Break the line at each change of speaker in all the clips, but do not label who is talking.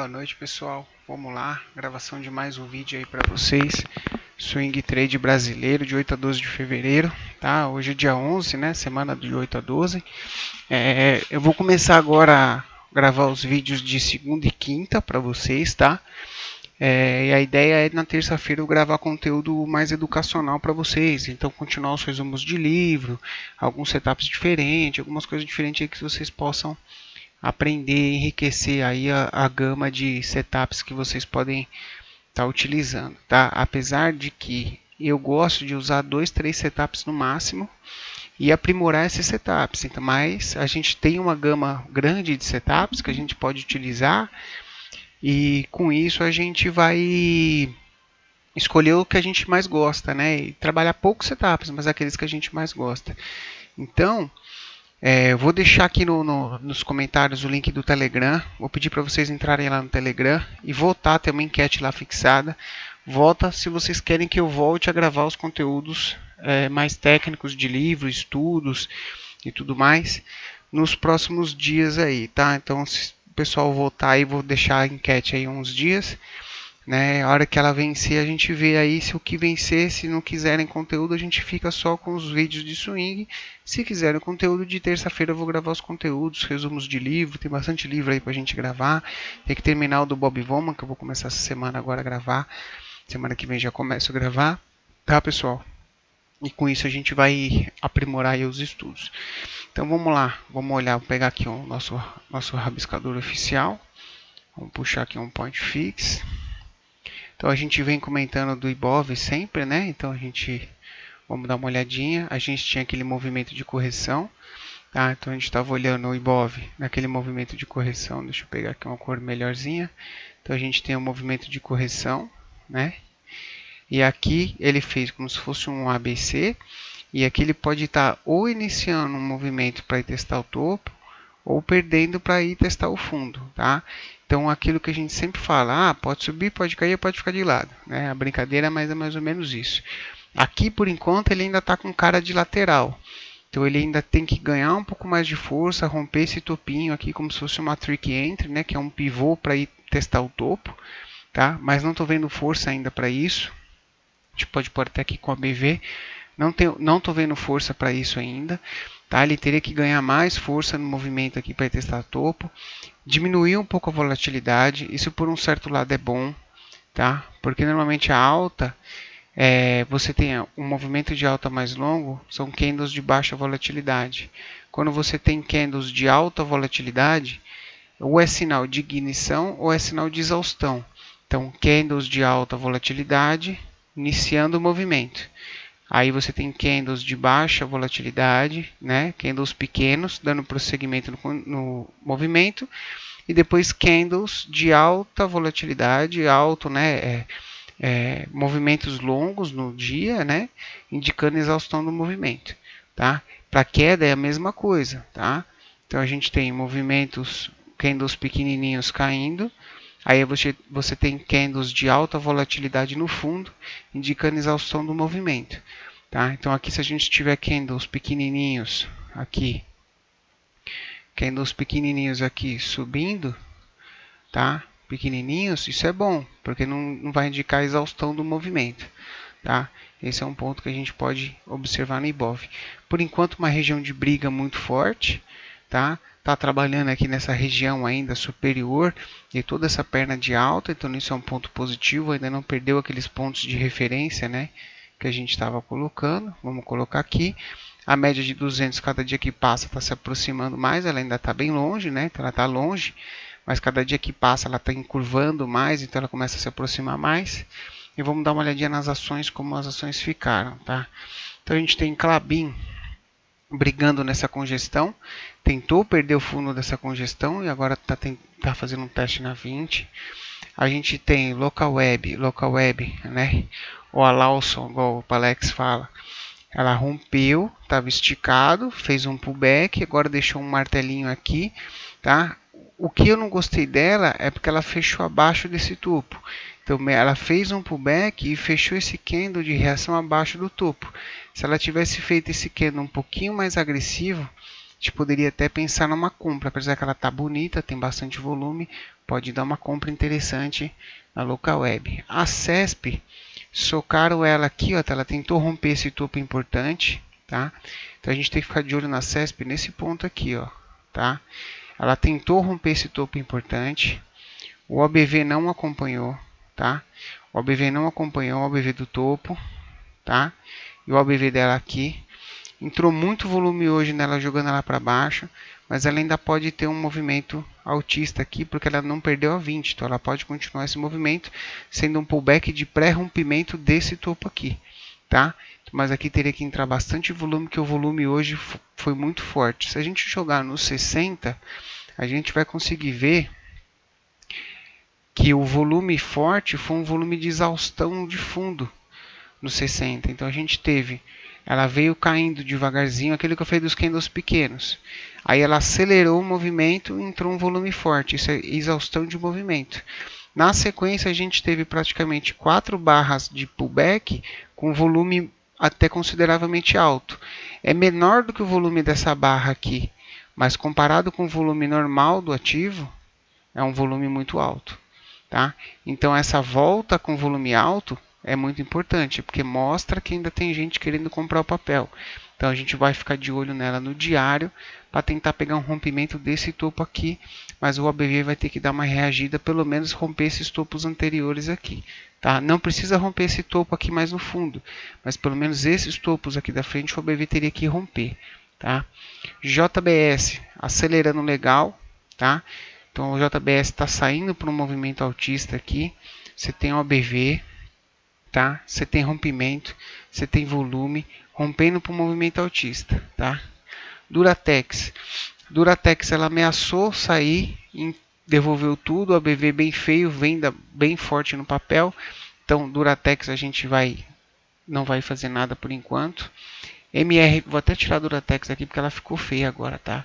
Boa noite, pessoal. Vamos lá, gravação de mais um vídeo aí para vocês. Swing Trade brasileiro de 8 a 12 de fevereiro, tá? Hoje é dia 11, né? Semana de 8 a 12. Eu vou começar agora a gravar os vídeos de segunda e quinta para vocês, tá? E a ideia é na terça-feira eu gravar conteúdo mais educacional para vocês. Então, continuar os resumos de livro, alguns setups diferentes, algumas coisas diferentes aí que vocês possam aprender e enriquecer aí a gama de setups que vocês podem estar utilizando, tá? Apesar de que eu gosto de usar 2, 3 setups no máximo e aprimorar esses setups. Então, mas a gente tem uma gama grande de setups que a gente pode utilizar e com isso a gente vai escolher o que a gente mais gosta, né? E trabalhar poucos setups, mas aqueles que a gente mais gosta. Então, eu vou deixar aqui nos comentários o link do Telegram. Vou pedir para vocês entrarem lá no Telegram e votar. Tem uma enquete lá fixada. Vota se vocês querem que eu volte a gravar os conteúdos mais técnicos de livro, estudos e tudo mais nos próximos dias aí, tá? Então, se o pessoal votar aí, vou deixar a enquete aí uns dias. Né? A hora que ela vencer, a gente vê aí se o que vencer, se não quiserem conteúdo, a gente fica só com os vídeos de swing. Se quiserem conteúdo, de terça-feira eu vou gravar os conteúdos, resumos de livro, tem bastante livro aí pra gente gravar. Tem que terminar o do Bob Woman, que eu vou começar essa semana agora a gravar. Semana que vem já começo a gravar, tá, pessoal? E com isso a gente vai aprimorar aí os estudos. Então vamos lá, vamos olhar, vou pegar aqui o nosso rabiscador oficial. Vamos puxar aqui um point fix. Então a gente vem comentando do Ibov sempre, né? Então vamos dar uma olhadinha. A gente tinha aquele movimento de correção, tá? Então a gente estava olhando o Ibov naquele movimento de correção. Deixa eu pegar aqui uma cor melhorzinha. Então a gente tem um movimento de correção, né? E aqui ele fez como se fosse um ABC. E aqui ele pode estar ou iniciando um movimento para ir testar o topo, ou perdendo para ir testar o fundo, tá? Então, aquilo que a gente sempre fala, pode subir, pode cair, pode ficar de lado, né? A brincadeira mas é mais ou menos isso. Aqui, por enquanto, ele ainda está com cara de lateral. Então, ele ainda tem que ganhar um pouco mais de força, romper esse topinho aqui como se fosse uma trick entry, né? Que é um pivô para ir testar o topo, tá? Mas não estou vendo força ainda para isso. A gente pode pôr até aqui com a BV. Não estou vendo força para isso ainda. Tá? Ele teria que ganhar mais força no movimento aqui para testar topo. Diminuir um pouco a volatilidade. Isso por um certo lado é bom. Tá? Porque normalmente a alta, você tem um movimento de alta mais longo, são candles de baixa volatilidade. Quando você tem candles de alta volatilidade, ou é sinal de ignição ou é sinal de exaustão. Então, candles de alta volatilidade, iniciando o movimento. Aí você tem candles de baixa volatilidade, né? Candles pequenos, dando prosseguimento no movimento. E depois candles de alta volatilidade, alto, né? Movimentos longos no dia, né? Indicando exaustão do movimento, tá? Para queda é a mesma coisa, tá? Então a gente tem movimentos, candles pequenininhos caindo. Aí você tem candles de alta volatilidade no fundo, indicando exaustão do movimento. Tá? Então aqui se a gente tiver candles pequenininhos aqui, subindo, tá? Pequenininhos, isso é bom, porque não vai indicar exaustão do movimento. Tá? Esse é um ponto que a gente pode observar no Ibov. Por enquanto, uma região de briga muito forte, tá? Tá trabalhando aqui nessa região ainda superior e toda essa perna de alta, então isso é um ponto positivo, ainda não perdeu aqueles pontos de referência, né, que a gente estava colocando. Vamos colocar aqui. A média de 200 cada dia que passa está se aproximando mais, ela ainda está bem longe, né? Então ela está longe, mas cada dia que passa ela está encurvando mais, então ela começa a se aproximar mais. E vamos dar uma olhadinha nas ações, como as ações ficaram, tá? Então a gente tem Klabin brigando nessa congestão, tentou perder o fundo dessa congestão e agora está fazendo um teste na 20. A gente tem Local Web, né? Ou a Lawson, igual o Alex fala. Ela rompeu, estava esticado, fez um pullback, agora deixou um martelinho aqui, tá? O que eu não gostei dela é porque ela fechou abaixo desse topo. Então ela fez um pullback e fechou esse candle de reação abaixo do topo. Se ela tivesse feito esse candle um pouquinho mais agressivo, gente poderia até pensar numa compra, apesar que ela tá bonita, tem bastante volume, pode dar uma compra interessante na local web. A CESP, socaram ela aqui, ó, ela tentou romper esse topo importante, tá? Então a gente tem que ficar de olho na CESP nesse ponto aqui, ó, tá? Ela tentou romper esse topo importante, o OBV não acompanhou, tá? O OBV não acompanhou o OBV do topo, tá? E o OBV dela aqui. Entrou muito volume hoje nela, jogando ela para baixo, mas ela ainda pode ter um movimento altista aqui, porque ela não perdeu a 20, então ela pode continuar esse movimento, sendo um pullback de pré-rompimento desse topo aqui, tá? Mas aqui teria que entrar bastante volume, que o volume hoje foi muito forte. Se a gente jogar no 60, a gente vai conseguir ver que o volume forte foi um volume de exaustão de fundo no 60. Então a gente teve, ela veio caindo devagarzinho, aquele que eu falei dos candles pequenos. Aí ela acelerou o movimento e entrou um volume forte, isso é exaustão de movimento. Na sequência a gente teve praticamente 4 barras de pullback com volume até consideravelmente alto. É menor do que o volume dessa barra aqui, mas comparado com o volume normal do ativo, é um volume muito alto. Tá? Então essa volta com volume alto é muito importante, porque mostra que ainda tem gente querendo comprar o papel. Então a gente vai ficar de olho nela no diário para tentar pegar um rompimento desse topo aqui, mas o OBV vai ter que dar uma reagida, pelo menos romper esses topos anteriores aqui. Tá? Não precisa romper esse topo aqui mais no fundo, mas pelo menos esses topos aqui da frente o OBV teria que romper. Tá? JBS acelerando legal, tá? Então o JBS está saindo para um movimento altista aqui. Você tem OBV, tá? Você tem rompimento, você tem volume, rompendo para um movimento altista, tá? Duratex, ela ameaçou sair, devolveu tudo, OBV bem feio, venda bem forte no papel. Então Duratex a gente não vai fazer nada por enquanto. MR, vou até tirar a Duratex aqui porque ela ficou feia agora, tá?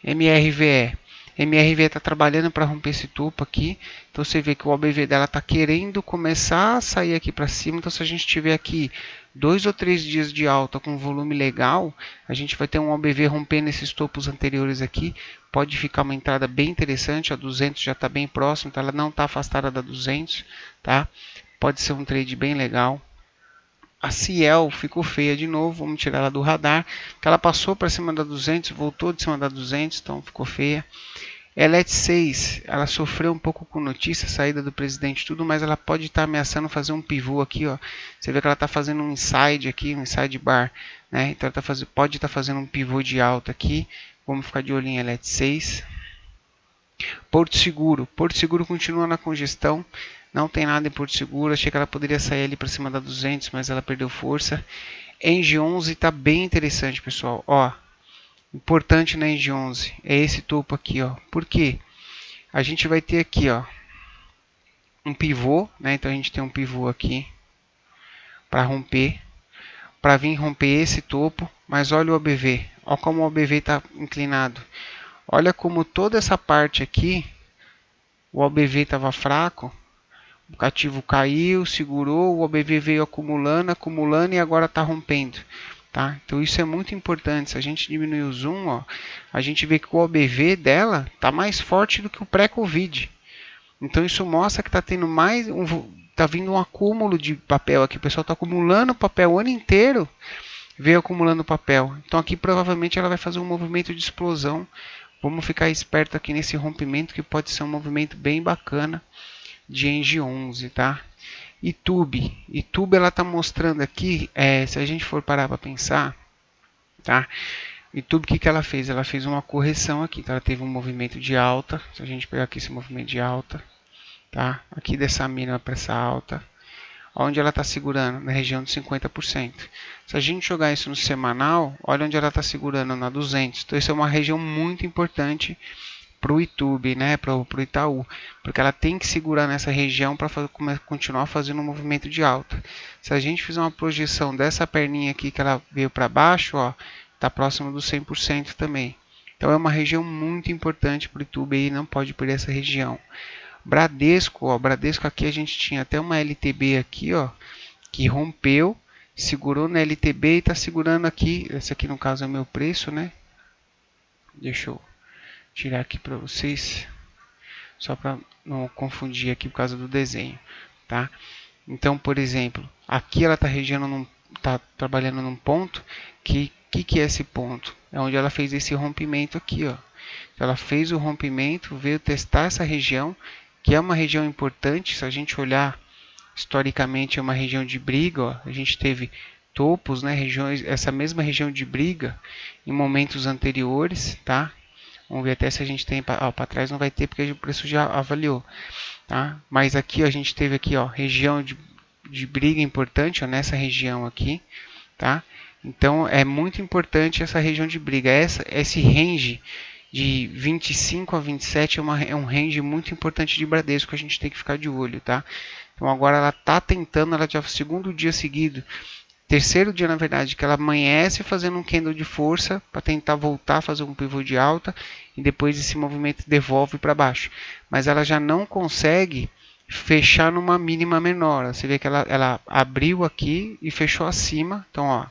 MRVE está trabalhando para romper esse topo aqui. Então você vê que o OBV dela está querendo começar a sair aqui para cima. Então se a gente tiver aqui 2 ou 3 dias de alta com volume legal, a gente vai ter um OBV rompendo esses topos anteriores aqui. Pode ficar uma entrada bem interessante. A 200 já está bem próximo, então ela não está afastada da 200, tá? Pode ser um trade bem legal. A Ciel ficou feia de novo, vamos tirar ela do radar, que ela passou para cima da 200, voltou de cima da 200, então ficou feia. Elet 6, ela sofreu um pouco com notícia, saída do presidente e tudo, mas ela pode estar ameaçando fazer um pivô aqui, ó. Você vê que ela está fazendo um inside aqui, um inside bar, né? Então ela pode estar fazendo um pivô de alta aqui. Vamos ficar de olho em Elet 6. Porto Seguro continua na congestão. Não tem nada em Porto Seguro. Achei que ela poderia sair ali para cima da 200, mas ela perdeu força. Engie 11 está bem interessante, pessoal. Ó, importante na Engie 11 é esse topo aqui, ó. Por quê? A gente vai ter aqui, ó, um pivô, né? Então a gente tem um pivô aqui para romper, para vir romper esse topo. Mas olha o OBV, olha como o OBV está inclinado. Olha como toda essa parte aqui, o OBV estava fraco. O cativo caiu, segurou, o OBV veio acumulando e agora está rompendo. Tá? Então isso é muito importante. Se a gente diminuir o zoom, ó, a gente vê que o OBV dela está mais forte do que o pré-Covid. Então isso mostra que está tendo tá vindo um acúmulo de papel aqui. O pessoal está acumulando papel o ano inteiro, veio acumulando papel. Então aqui provavelmente ela vai fazer um movimento de explosão. Vamos ficar esperto aqui nesse rompimento, que pode ser um movimento bem bacana de Engie 11, tá? Itube ela tá mostrando aqui, se a gente for parar para pensar, tá? Itube, o que ela fez? Ela fez uma correção aqui, tá? Ela teve um movimento de alta. Se a gente pegar aqui esse movimento de alta, tá? Aqui dessa mínima para essa alta, onde ela está segurando? Na região de 50%. Se a gente jogar isso no semanal, olha onde ela está segurando, na 200. Então isso é uma região muito importante para o YouTube, né, para o Itaú, porque ela tem que segurar nessa região para continuar fazendo um movimento de alta. Se a gente fizer uma projeção dessa perninha aqui que ela veio para baixo, ó, está próximo dos 100% também. Então é uma região muito importante para o YouTube e não pode perder essa região. Bradesco, ó, Bradesco aqui a gente tinha até uma LTB aqui, ó, que rompeu, segurou na LTB e está segurando aqui. Esse aqui no caso é o meu preço, né? Deixa eu tirar aqui para vocês, só para não confundir aqui por causa do desenho, tá? Então, por exemplo, aqui ela está tá trabalhando num ponto que é esse ponto? É onde ela fez esse rompimento aqui, ó. Ela fez o rompimento, veio testar essa região, que é uma região importante. Se a gente olhar historicamente, é uma região de briga, ó. A gente teve topos, né, regiões, essa mesma região de briga em momentos anteriores, tá? Vamos ver até se a gente tem para trás, não vai ter porque o preço já avaliou, tá? Mas aqui ó, a gente teve aqui, ó, região de briga importante, ó, nessa região aqui, tá? Então é muito importante essa região de briga. Esse range de 25 a 27 é um range muito importante de Bradesco, que a gente tem que ficar de olho, tá? Então agora ela está tentando, ela já é o segundo dia seguido, terceiro dia na verdade, que ela amanhece fazendo um candle de força para tentar voltar a fazer um pivô de alta e depois esse movimento devolve para baixo. Mas ela já não consegue fechar numa mínima menor. Você vê que ela abriu aqui e fechou acima. Então, ó,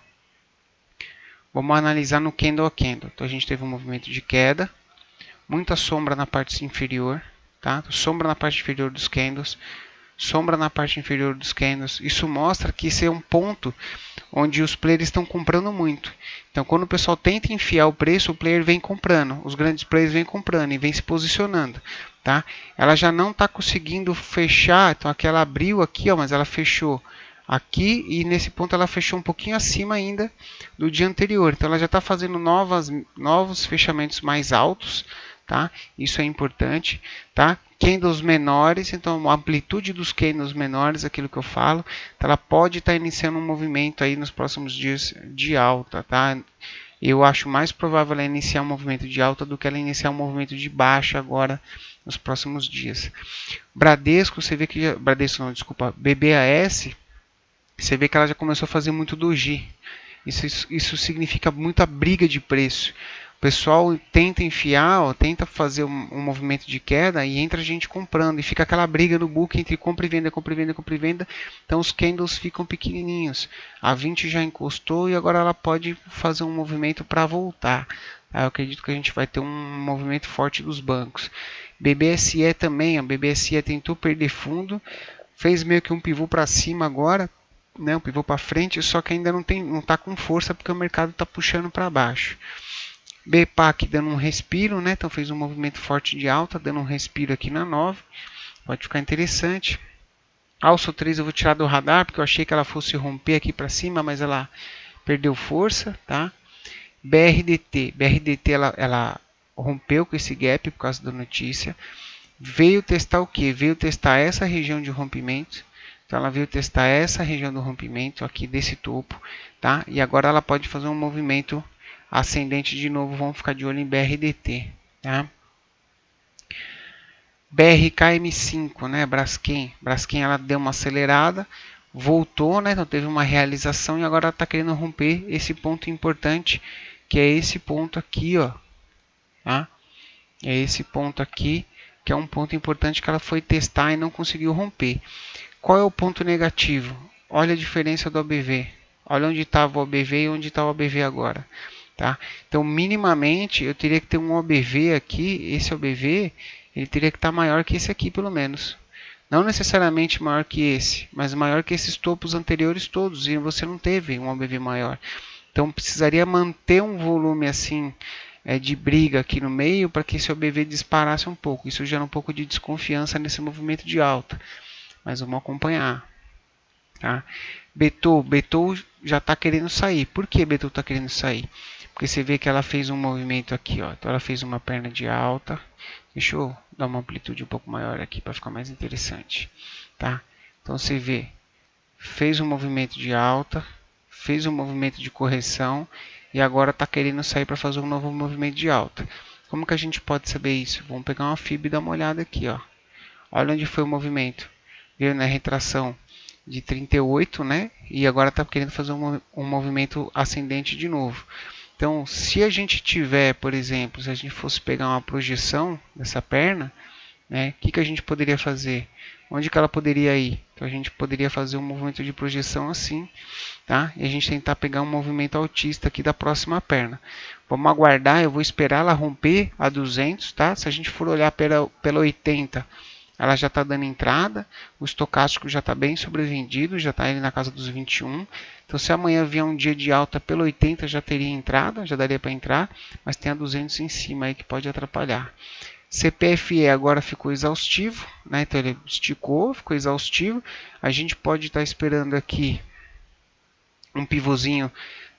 vamos analisar no candle a candle. Então a gente teve um movimento de queda, muita sombra na parte inferior, tá? Sombra na parte inferior dos candles, sombra na parte inferior dos candles. Isso mostra que esse é um ponto onde os players estão comprando muito. Então, quando o pessoal tenta enfiar o preço, o player vem comprando, os grandes players vêm comprando e vem se posicionando, tá? Ela já não está conseguindo fechar, então aqui ela abriu aqui, ó, mas ela fechou aqui e nesse ponto ela fechou um pouquinho acima ainda do dia anterior. Então, ela já está fazendo novos fechamentos mais altos, tá? Isso é importante, tá? Candles menores, então a amplitude dos candles menores, aquilo que eu falo, então ela pode estar iniciando um movimento aí nos próximos dias de alta, tá? Eu acho mais provável ela iniciar um movimento de alta do que ela iniciar um movimento de baixa agora nos próximos dias. Bradesco, você vê que Bradesco não, desculpa, BBAS, você vê que ela já começou a fazer muito doji. Isso significa muita briga de preço. O pessoal tenta enfiar, ó, tenta fazer um movimento de queda e entra gente comprando. E fica aquela briga no book entre compra e venda, compra e venda, compra e venda. Então os candles ficam pequenininhos. A 20 já encostou e agora ela pode fazer um movimento para voltar. Eu acredito que a gente vai ter um movimento forte dos bancos. BBSE também, a BBSE tentou perder fundo, fez meio que um pivô para cima agora, né, um pivô para frente, só que ainda não está com força porque o mercado está puxando para baixo. BPAC dando um respiro, né? Então fez um movimento forte de alta, dando um respiro aqui na 9. Pode ficar interessante. Alço 3 eu vou tirar do radar, porque eu achei que ela fosse romper aqui para cima, mas ela perdeu força, tá? BRDT ela rompeu com esse gap por causa da notícia. Veio testar o que? Veio testar essa região de rompimento. Então ela veio testar essa região do rompimento aqui desse topo, tá? E agora ela pode fazer um movimento ascendente de novo. Vamos ficar de olho em BRDT, tá? BRKM5, né? Braskem ela deu uma acelerada, voltou, né? Então teve uma realização e agora ela está querendo romper esse ponto importante, que é esse ponto aqui, ó, tá? É esse ponto aqui, que é um ponto importante que ela foi testar e não conseguiu romper. Qual é o ponto negativo? Olha a diferença do ABV. Olha onde estava o ABV e onde está o ABV agora. Tá? Então, minimamente, eu teria que ter um OBV aqui. Esse OBV ele teria que estar maior que esse aqui, pelo menos. Não necessariamente maior que esse, mas maior que esses topos anteriores todos. E você não teve um OBV maior. Então, precisaria manter um volume assim de briga aqui no meio para que esse OBV disparasse um pouco. Isso gera um pouco de desconfiança nesse movimento de alta. Mas vamos acompanhar. Tá? Betou já está querendo sair. Por que Betou está querendo sair? Porque você vê que ela fez um movimento aqui, ó. Então ela fez uma perna de alta. Deixa eu dar uma amplitude um pouco maior aqui para ficar mais interessante, tá? Então você vê, fez um movimento de alta, fez um movimento de correção e agora está querendo sair para fazer um novo movimento de alta. Como que a gente pode saber isso? Vamos pegar uma FIB e dar uma olhada aqui, ó. Olha onde foi o movimento. Veio na retração de 38, né? E agora está querendo fazer um movimento ascendente de novo. Então, se a gente tiver, por exemplo, se a gente fosse pegar uma projeção dessa perna, né? O que a gente poderia fazer? Onde que ela poderia ir? Então a gente poderia fazer um movimento de projeção assim, tá? E a gente tentar pegar um movimento altista aqui da próxima perna. Vamos aguardar, eu vou esperar ela romper a 200, tá? Se a gente for olhar pela 80, ela já está dando entrada, o estocástico já está bem sobrevendido, já está ali na casa dos 21. Então se amanhã vier um dia de alta pela 80, já teria entrada, já daria para entrar, mas tem a 200 em cima aí que pode atrapalhar. CPFE agora ficou exaustivo, né? Então ele esticou, ficou exaustivo. A gente pode estar esperando aqui um pivôzinho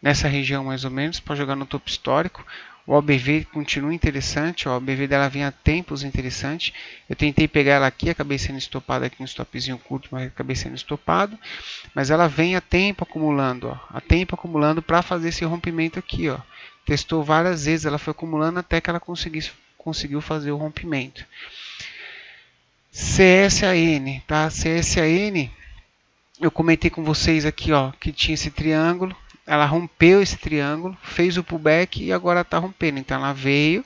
nessa região mais ou menos para jogar no topo histórico. O OBV continua interessante, o OBV dela vem há tempos interessante. Eu tentei pegar ela aqui, acabei sendo estopado aqui um stopzinho curto, mas acabei sendo estopado. Mas ela vem há tempo acumulando, ó, há tempo acumulando para fazer esse rompimento aqui, ó. Testou várias vezes, ela foi acumulando até que ela conseguiu fazer o rompimento. CSAN, tá? CSAN, eu comentei com vocês aqui, ó, que tinha esse triângulo. Ela rompeu esse triângulo, fez o pullback e agora está rompendo. Então ela veio,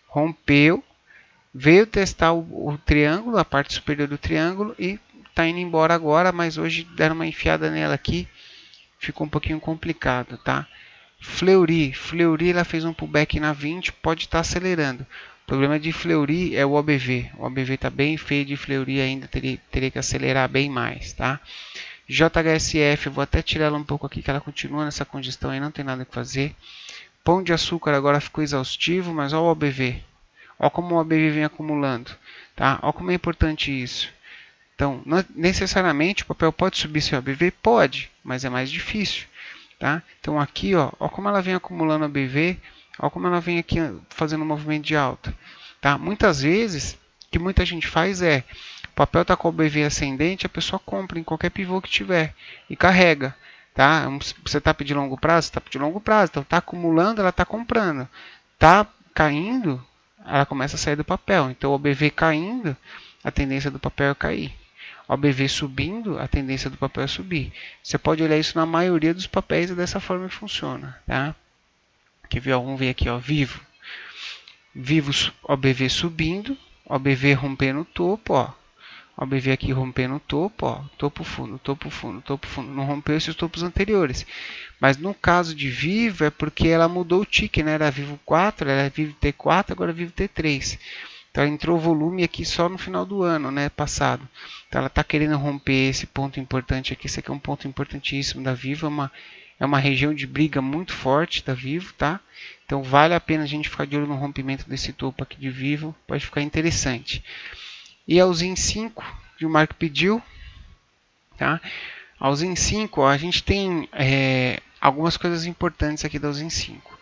rompeu, veio testar o triângulo, a parte superior do triângulo e está indo embora agora, mas hoje deram uma enfiada nela aqui, ficou um pouquinho complicado, tá? Fleury ela fez um pullback na 20, pode estar acelerando. O problema de Fleury é o OBV. O OBV está bem feio de Fleury ainda, teria que acelerar bem mais, tá? JHSF, eu vou até tirar ela um pouco aqui, que ela continua nessa congestão aí, não tem nada que fazer. Pão de açúcar agora ficou exaustivo, mas olha o OBV. Olha como o OBV vem acumulando, tá? Olha como é importante isso. Então, não necessariamente o papel pode subir seu OBV? Pode, mas é mais difícil. Tá? Então aqui, ó como ela vem acumulando a BV, ó como ela vem aqui fazendo um movimento de alta. Tá? Muitas vezes, o que muita gente faz é, o papel está com o BV ascendente, a pessoa compra em qualquer pivô que tiver e carrega. Tá? Você está pedindo longo prazo? Está pedindo longo prazo, então está acumulando, ela está comprando. Está caindo, ela começa a sair do papel. Então o BV caindo, a tendência do papel é cair. O BV subindo, a tendência do papel é subir. Você pode olhar isso na maioria dos papéis, é dessa forma que funciona. Tá? Quer ver? Vamos ver aqui, ó, Vivo. Vivo, OBV subindo, OBV rompendo o topo, ó. OBV aqui rompendo o topo, ó. Topo fundo, topo fundo, topo fundo. Não rompeu esses topos anteriores. Mas no caso de Vivo é porque ela mudou o tick, né? Era Vivo 4, era Vivo T4, agora Vivo T3. Então entrou volume aqui só no final do ano, né, passado. Então ela está querendo romper esse ponto importante aqui. Esse aqui é um ponto importantíssimo da Vivo, é uma região de briga muito forte da Vivo, tá? Então vale a pena a gente ficar de olho no rompimento desse topo aqui de Vivo, pode ficar interessante. E a Usin 5, que o Marco pediu, tá? A Usin 5, ó, a gente tem algumas coisas importantes aqui da Usin 5.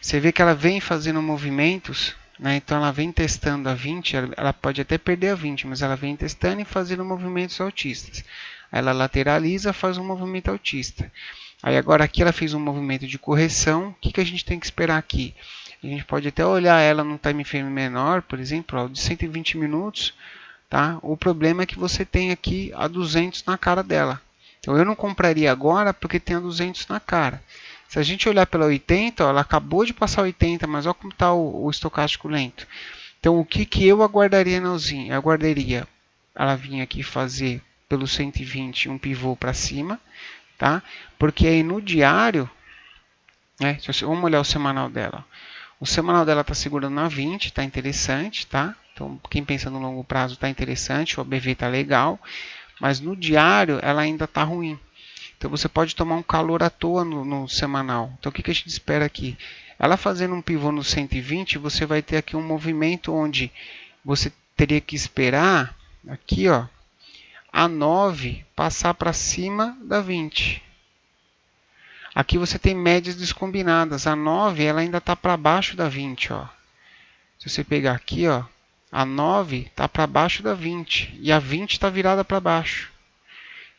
Você vê que ela vem fazendo movimentos, né? Então ela vem testando a 20, ela pode até perder a 20, mas ela vem testando e fazendo movimentos altistas. Aí ela lateraliza, faz um movimento altista. Aí agora aqui ela fez um movimento de correção. O que a gente tem que esperar aqui? A gente pode até olhar ela num time frame menor, por exemplo, ó, de 120 minutos. Tá? O problema é que você tem aqui a 200 na cara dela. Então eu não compraria agora porque tem a 200 na cara. Se a gente olhar pela 80, ó, ela acabou de passar 80, mas olha como está o estocástico lento. Então o que eu aguardaria na Usin? Eu aguardaria ela vir aqui fazer pelo 120 um pivô para cima, tá? Porque aí no diário, né, vamos olhar o semanal dela. O semanal dela está segurando na 20, está interessante, tá? Então quem pensa no longo prazo está interessante, o OBV está legal, mas no diário ela ainda está ruim. Então você pode tomar um calor à toa no semanal. Então o que a gente espera aqui? Ela fazendo um pivô no 120, você vai ter aqui um movimento onde você teria que esperar aqui, ó, a 9 passar para cima da 20. Aqui você tem médias descombinadas. A 9 ela ainda está para baixo da 20. Ó. Se você pegar aqui, ó, a 9 está para baixo da 20 e a 20 está virada para baixo.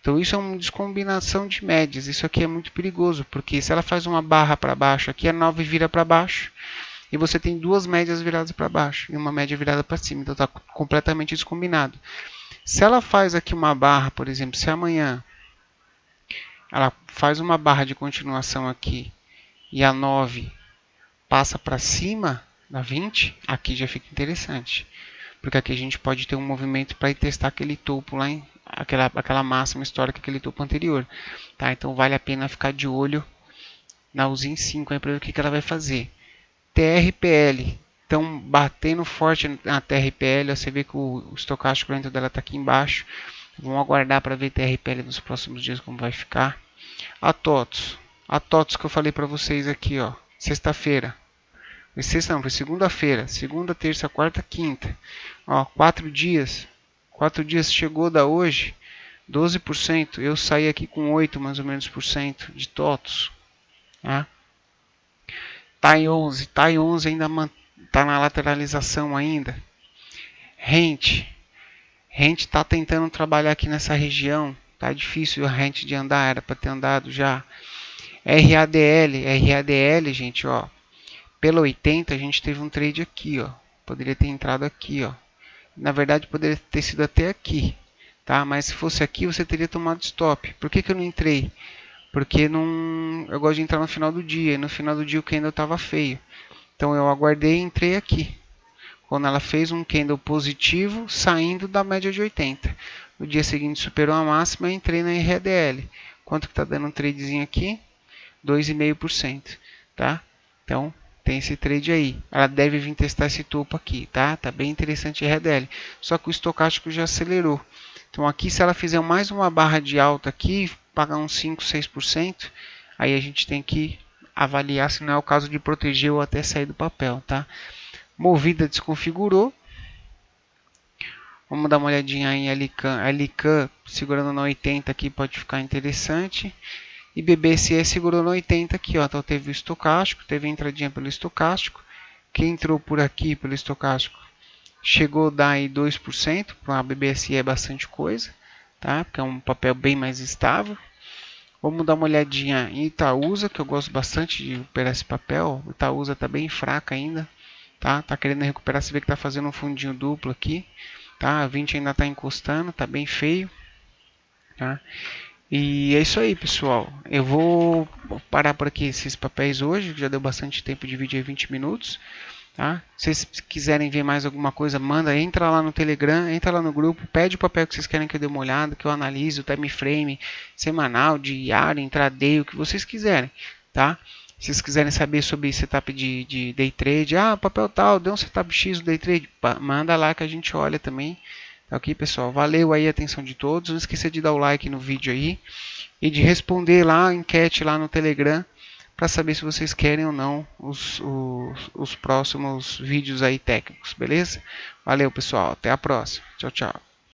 Então isso é uma descombinação de médias. Isso aqui é muito perigoso, porque se ela faz uma barra para baixo, aqui a 9 vira para baixo e você tem duas médias viradas para baixo e uma média virada para cima. Então está completamente descombinado. Se ela faz aqui uma barra, por exemplo, se amanhã ela faz uma barra de continuação aqui e a 9 passa para cima da 20, aqui já fica interessante. porque aqui a gente pode ter um movimento para ir testar aquele topo lá, aquela máxima histórica, aquele topo anterior. Tá? Então vale a pena ficar de olho na USIN 5 para ver o que ela vai fazer. TRPL, estão batendo forte na TRPL, você vê que o estocástico lento dela está aqui embaixo. Vamos aguardar para ver TRPL nos próximos dias como vai ficar. A TOTS que eu falei para vocês aqui, ó, sexta-feira. Sexta não, foi segunda-feira. Segunda, terça, quarta, quinta. Ó, 4 dias. 4 dias chegou da hoje. 12%. Eu saí aqui com 8 mais ou menos por cento de TOTS. Tá? TAI 11. TAI 11 ainda está na lateralização ainda. Rente está tentando trabalhar aqui nessa região. Tá difícil a rente de andar. Era para ter andado já. RADL, gente, ó. Pela 80 a gente teve um trade aqui, ó. Poderia ter entrado aqui, ó. Na verdade poderia ter sido até aqui, tá? Mas se fosse aqui você teria tomado stop. Por que eu não entrei? Porque não, eu gosto de entrar no final do dia. E no final do dia o candle estava feio. Então eu aguardei e entrei aqui. Quando ela fez um candle positivo saindo da média de 80. No dia seguinte superou a máxima e entrei na RDL. Quanto que está dando um tradezinho aqui? 2,5%, tá? Então, tem esse trade aí. Ela deve vir testar esse topo aqui, tá? Tá bem interessante a RDL. Só que o estocástico já acelerou. Então, aqui se ela fizer mais uma barra de alta aqui, pagar uns 5, 6%, aí a gente tem que avaliar se não é o caso de proteger ou até sair do papel, tá? Movida desconfigurou. Vamos dar uma olhadinha em LCAN segurando na 80 aqui pode ficar interessante. E BBSE segurou no 80 aqui, ó. Então teve o estocástico, teve a entradinha pelo estocástico. Quem entrou por aqui pelo estocástico chegou a dar aí 2%. Para a BBSE é bastante coisa, tá? Porque é um papel bem mais estável. Vamos dar uma olhadinha em Itaúsa, que eu gosto bastante de recuperar esse papel. O Itaúsa está bem fraca ainda, tá? Tá querendo recuperar, você vê que está fazendo um fundinho duplo aqui, tá? A 20 ainda está encostando, tá bem feio, tá? E é isso aí, pessoal. Eu vou parar por aqui esses papéis hoje. Já deu bastante tempo de vídeo aí, 20 minutos. Tá? Se vocês quiserem ver mais alguma coisa, manda, entra lá no Telegram, entra lá no grupo, pede o papel que vocês querem que eu dê uma olhada, que eu analise o time frame semanal, diário, intraday, o que vocês quiserem. Tá? Se vocês quiserem saber sobre setup de day trade, papel tal, deu um setup X do day trade, manda lá que a gente olha também. Tá ok, pessoal? Valeu aí a atenção de todos. Não esqueça de dar o like no vídeo aí e de responder lá a enquete lá no Telegram para saber se vocês querem ou não os próximos vídeos aí técnicos, beleza? Valeu, pessoal. Até a próxima. Tchau, tchau.